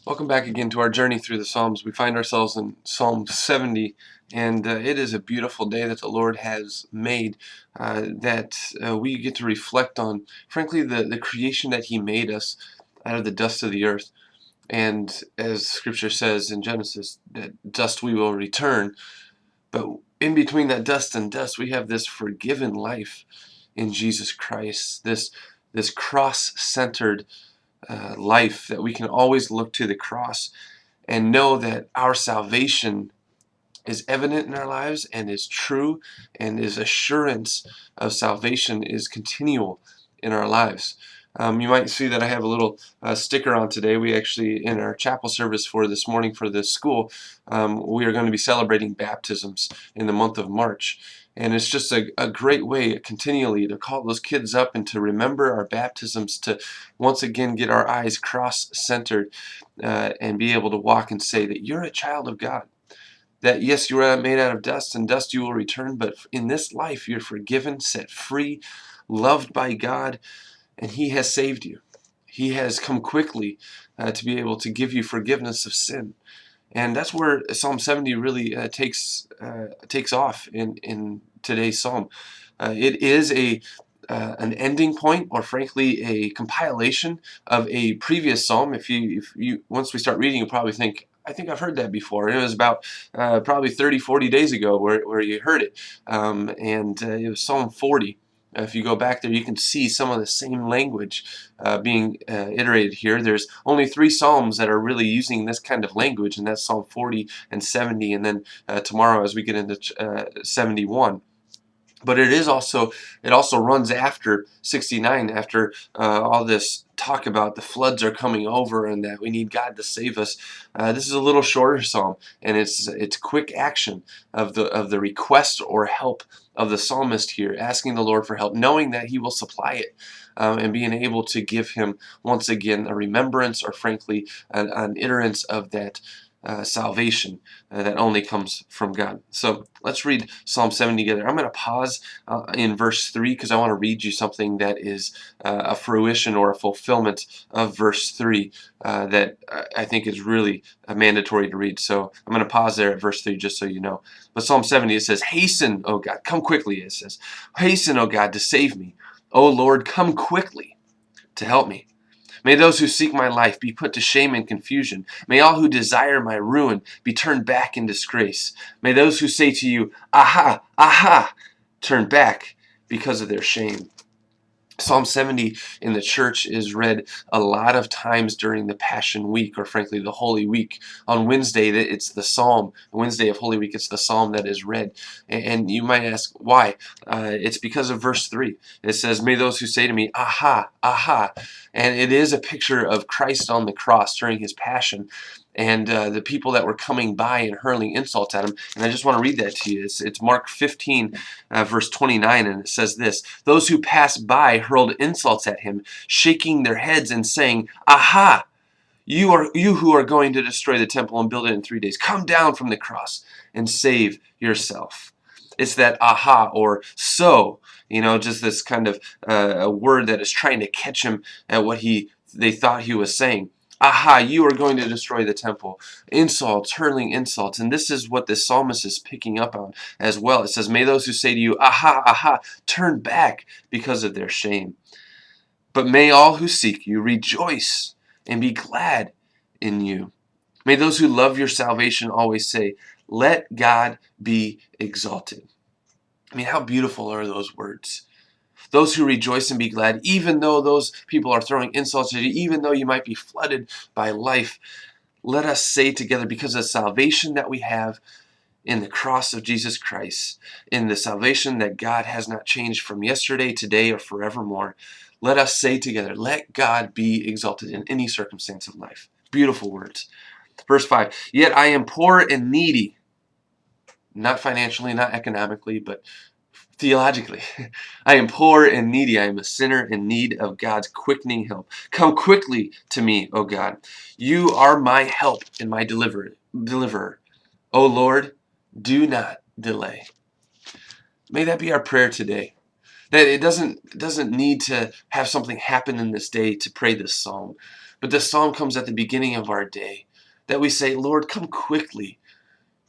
Welcome back again to our journey through the Psalms. We find ourselves in Psalm 70, and it is a beautiful day that the Lord has made, that we get to reflect on, frankly, the creation that He made us out of the dust of the earth. And as Scripture says in Genesis, that dust we will return. But in between that dust and dust, we have this forgiven life in Jesus Christ, this cross-centered life that we can always look to the cross and know that our salvation is evident in our lives and is true, and His assurance of salvation is continual in our lives. You might see that I have a little sticker on today. We actually, in our chapel service for this morning for this school, we are going to be celebrating baptisms in the month of March. And it's just a great way continually to call those kids up and to remember our baptisms, to once again get our eyes cross-centered and be able to walk and say that you're a child of God. That yes, you are made out of dust, and dust you will return, but in this life you're forgiven, set free, loved by God, and He has saved you. He has come quickly to be able to give you forgiveness of sin. And that's where Psalm 70 really takes off in today's psalm. It is an ending point, or frankly a compilation of a previous psalm. If you once we start reading, you'll probably think, I think I've heard that before. And it was about probably 30, 40 days ago where you heard it. And it was Psalm 40. If you go back there, you can see some of the same language being iterated here. There's only 3 psalms that are really using this kind of language, and that's Psalm 40 and 70, and then tomorrow as we get into 71. But it also runs after 69, after all this talk about the floods are coming over and that we need God to save us. This is a little shorter psalm, and it's quick action of the request or help of the psalmist here, asking the Lord for help, knowing that He will supply it, and being able to give Him once again a remembrance, or frankly an iterance of that salvation that only comes from God. So let's read Psalm 70 together. I'm going to pause in verse 3 because I want to read you something that is a fruition or a fulfillment of verse 3 that I think is really mandatory to read. So I'm going to pause there at verse 3 just so you know. But Psalm 70, it says, "Hasten, O God, come quickly," it says. "Hasten, O God, to save me. O Lord, come quickly to help me. May those who seek my life be put to shame and confusion. May all who desire my ruin be turned back in disgrace. May those who say to you, 'Aha, aha,' turn back because of their shame." Psalm 70 in the church is read a lot of times during the Passion Week, or frankly the Holy Week. On Wednesday, it's the Psalm. Wednesday of Holy Week, it's the Psalm that is read. And you might ask, why? It's because of verse 3. It says, "May those who say to me, 'Aha, aha.'" And it is a picture of Christ on the cross during His Passion, and the people that were coming by and hurling insults at Him. And I just want to read that to you. It's Mark 15, verse 29, and it says this: "Those who passed by hurled insults at Him, shaking their heads and saying, 'Aha! You who are going to destroy the temple and build it in 3 days, come down from the cross and save yourself.'" It's that aha, or so, just this kind of a word that is trying to catch him at what they thought he was saying. Aha, you are going to destroy the temple. Insults, hurling insults. And this is what the psalmist is picking up on as well. It says, "May those who say to you, 'Aha, aha,' turn back because of their shame. But may all who seek you rejoice and be glad in you. May those who love your salvation always say, 'Let God be exalted.'" I mean, how beautiful are those words? Those who rejoice and be glad, even though those people are throwing insults at you, even though you might be flooded by life. Let us say together, because of the salvation that we have in the cross of Jesus Christ, in the salvation that God has not changed from yesterday, today, or forevermore, let us say together, "Let God be exalted in any circumstance of life." Beautiful words. Verse 5, "Yet I am poor and needy," not financially, not economically, but theologically. "I am poor and needy. I am a sinner in need of God's quickening help. Come quickly to me, O God. You are my help and my deliverer. O Lord, do not delay." May that be our prayer today. That it doesn't need to have something happen in this day to pray this psalm. But this psalm comes at the beginning of our day, that we say, Lord, come quickly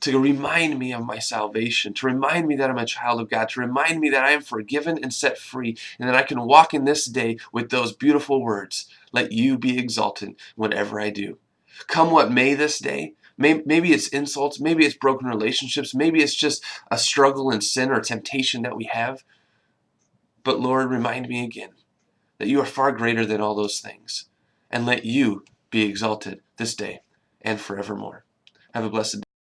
to remind me of my salvation, to remind me that I'm a child of God, to remind me that I am forgiven and set free, and that I can walk in this day with those beautiful words, let you be exalted whatever I do. Come what may this day, maybe it's insults, maybe it's broken relationships, maybe it's just a struggle in sin or temptation that we have. But Lord, remind me again that you are far greater than all those things, and let you be exalted this day and forevermore. Have a blessed day.